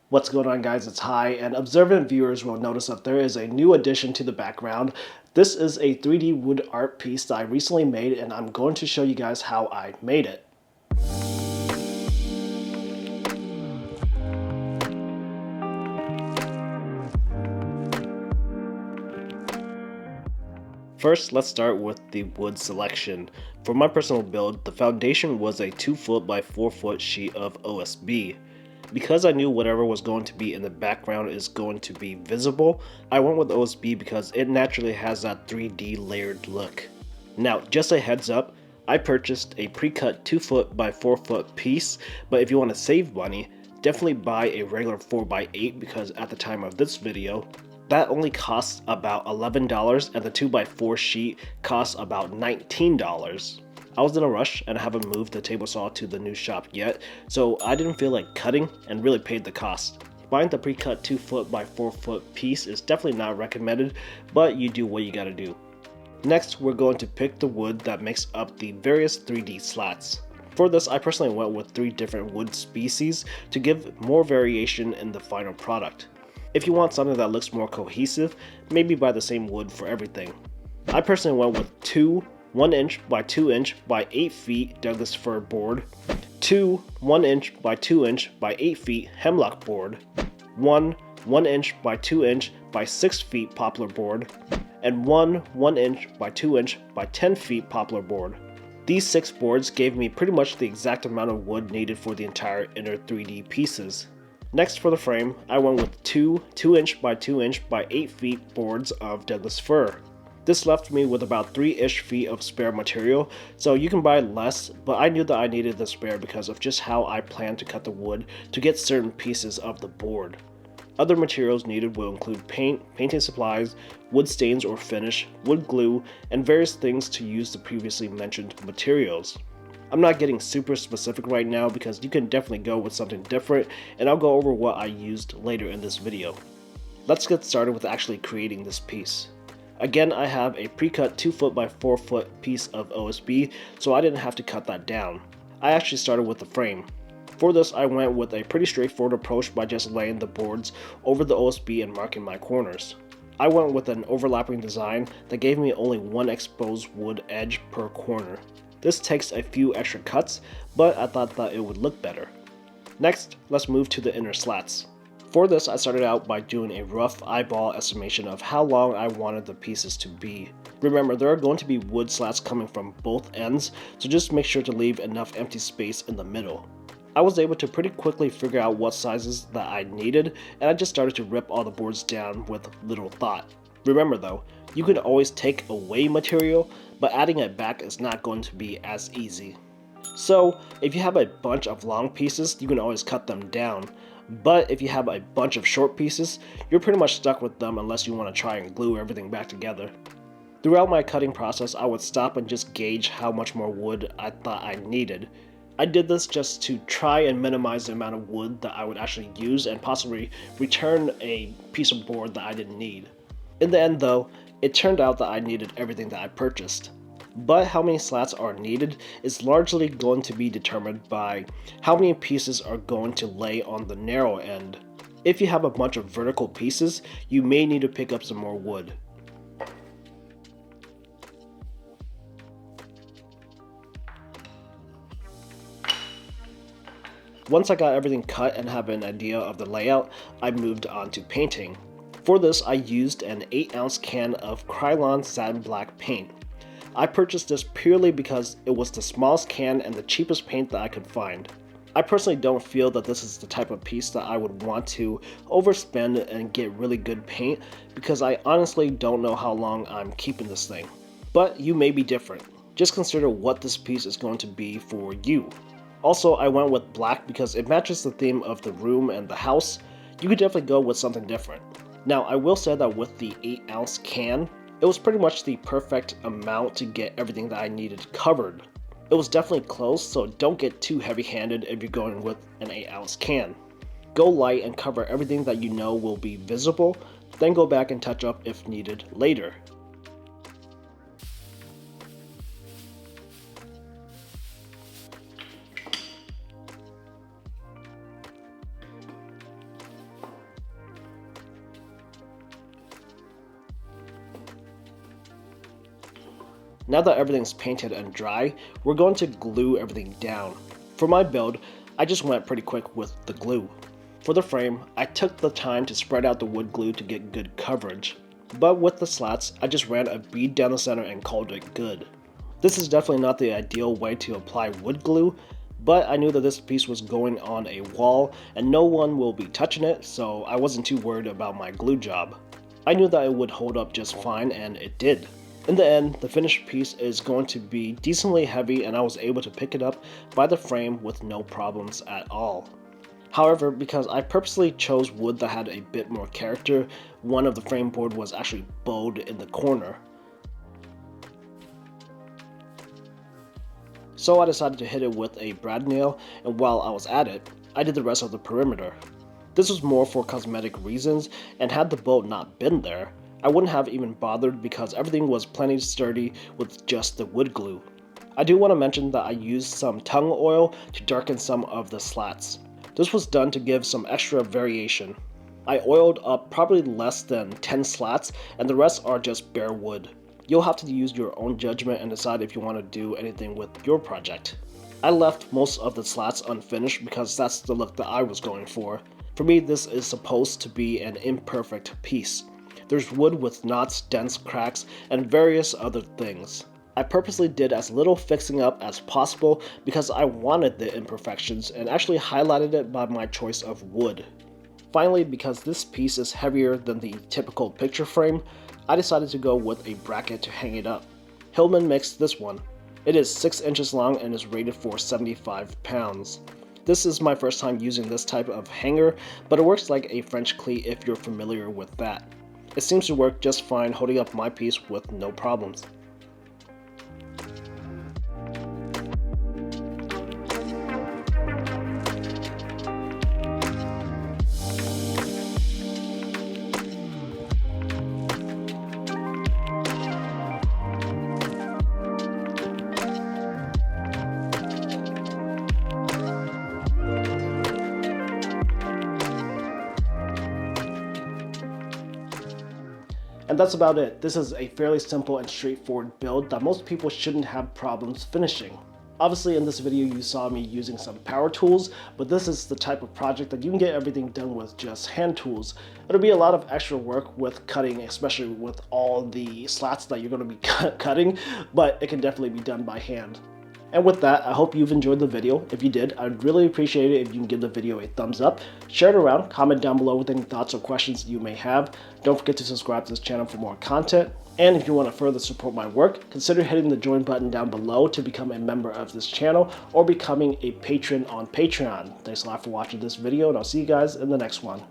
What's going on, guys? It's Hi, and observant viewers will notice that there is a new addition to the background. This is a 3D wood art piece that I recently made, and I'm going to show you guys how I made it. First, let's start with the wood selection. For my personal build, the foundation was a 2-foot by 4-foot sheet of OSB. Because I knew whatever was going to be in the background is going to be visible, I went with OSB because it naturally has that 3D layered look. Now, just a heads up, I purchased a pre-cut 2-foot by 4-foot piece, but if you want to save money, definitely buy a regular 4x8 because at the time of this video, that only costs about $11 and the 2x4 sheet costs about $19. I was in a rush and I haven't moved the table saw to the new shop yet, so I didn't feel like cutting and really paid the cost. Buying the pre-cut 2-foot by 4-foot piece is definitely not recommended, but you do what you gotta do. Next, we're going to pick the wood that makes up the various 3D slats. For this, I personally went with 3 different wood species to give more variation in the final product. If you want something that looks more cohesive, maybe buy the same wood for everything. I personally went with 2 1-inch by 2-inch by 8 feet Douglas fir board, 2 1-inch by 2-inch by 8 feet hemlock board, 1 1-inch by 2-inch by 6 feet poplar board, and 1 1-inch by 2-inch by 10 feet poplar board. These 6 boards gave me pretty much the exact amount of wood needed for the entire inner 3D pieces. Next, for the frame, I went with 2 2-inch by 2-inch by 8 feet boards of Douglas fir. This left me with about 3-ish feet of spare material, so you can buy less, but I knew that I needed the spare because of just how I plan to cut the wood to get certain pieces of the board. Other materials needed will include paint, painting supplies, wood stains or finish, wood glue, and various things to use the previously mentioned materials. I'm not getting super specific right now because you can definitely go with something different, and I'll go over what I used later in this video. Let's get started with actually creating this piece. Again, I have a pre-cut 2-foot by 4-foot piece of OSB, so I didn't have to cut that down. I actually started with the frame. For this, I went with a pretty straightforward approach by just laying the boards over the OSB and marking my corners. I went with an overlapping design that gave me only one exposed wood edge per corner. This takes a few extra cuts, but I thought that it would look better. Next, let's move to the inner slats. For this, I started out by doing a rough eyeball estimation of how long I wanted the pieces to be. Remember, there are going to be wood slats coming from both ends, so just make sure to leave enough empty space in the middle. I was able to pretty quickly figure out what sizes that I needed, and I just started to rip all the boards down with little thought. Remember though, you can always take away material, but adding it back is not going to be as easy. So, if you have a bunch of long pieces, you can always cut them down. But if you have a bunch of short pieces, you're pretty much stuck with them unless you want to try and glue everything back together. Throughout my cutting process, I would stop and just gauge how much more wood I thought I needed. I did this just to try and minimize the amount of wood that I would actually use and possibly return a piece of board that I didn't need. In the end though, it turned out that I needed everything that I purchased. But how many slats are needed is largely going to be determined by how many pieces are going to lay on the narrow end. If you have a bunch of vertical pieces, you may need to pick up some more wood. Once I got everything cut and have an idea of the layout, I moved on to painting. For this, I used an 8-ounce can of Krylon Satin Black paint. I purchased this purely because it was the smallest can and the cheapest paint that I could find. I personally don't feel that this is the type of piece that I would want to overspend and get really good paint because I honestly don't know how long I'm keeping this thing. But you may be different. Just consider what this piece is going to be for you. Also, I went with black because it matches the theme of the room and the house. You could definitely go with something different. Now, I will say that with the 8-ounce can, it was pretty much the perfect amount to get everything that I needed covered. It was definitely close, so don't get too heavy-handed if you're going with an 8-ounce can. Go light and cover everything that you know will be visible, then go back and touch up if needed later. Now that everything's painted and dry, we're going to glue everything down. For my build, I just went pretty quick with the glue. For the frame, I took the time to spread out the wood glue to get good coverage. But with the slats, I just ran a bead down the center and called it good. This is definitely not the ideal way to apply wood glue, but I knew that this piece was going on a wall and no one will be touching it, so I wasn't too worried about my glue job. I knew that it would hold up just fine, and it did. In the end, the finished piece is going to be decently heavy, and I was able to pick it up by the frame with no problems at all. However, because I purposely chose wood that had a bit more character, one of the frame board was actually bowed in the corner. So I decided to hit it with a brad nail, and while I was at it, I did the rest of the perimeter. This was more for cosmetic reasons, and had the bolt not been there, I wouldn't have even bothered because everything was plenty sturdy with just the wood glue. I do want to mention that I used some tung oil to darken some of the slats. This was done to give some extra variation. I oiled up probably less than 10 slats, and the rest are just bare wood. You'll have to use your own judgment and decide if you want to do anything with your project. I left most of the slats unfinished because that's the look that I was going for. For me, this is supposed to be an imperfect piece. There's wood with knots, dents, cracks, and various other things. I purposely did as little fixing up as possible because I wanted the imperfections and actually highlighted it by my choice of wood. Finally, because this piece is heavier than the typical picture frame, I decided to go with a bracket to hang it up. Hillman makes this one. It is 6 inches long and is rated for 75 pounds. This is my first time using this type of hanger, but it works like a French cleat if you're familiar with that. It seems to work just fine holding up my piece with no problems. And that's about it. This is a fairly simple and straightforward build that most people shouldn't have problems finishing. Obviously in this video you saw me using some power tools, but this is the type of project that you can get everything done with just hand tools. It'll be a lot of extra work with cutting, especially with all the slats that you're going to be cutting, but it can definitely be done by hand. And with that, I hope you've enjoyed the video. If you did, I'd really appreciate it if you can give the video a thumbs up, share it around, comment down below with any thoughts or questions you may have. Don't forget to subscribe to this channel for more content. And if you want to further support my work, consider hitting the join button down below to become a member of this channel or becoming a patron on Patreon. Thanks a lot for watching this video, and I'll see you guys in the next one.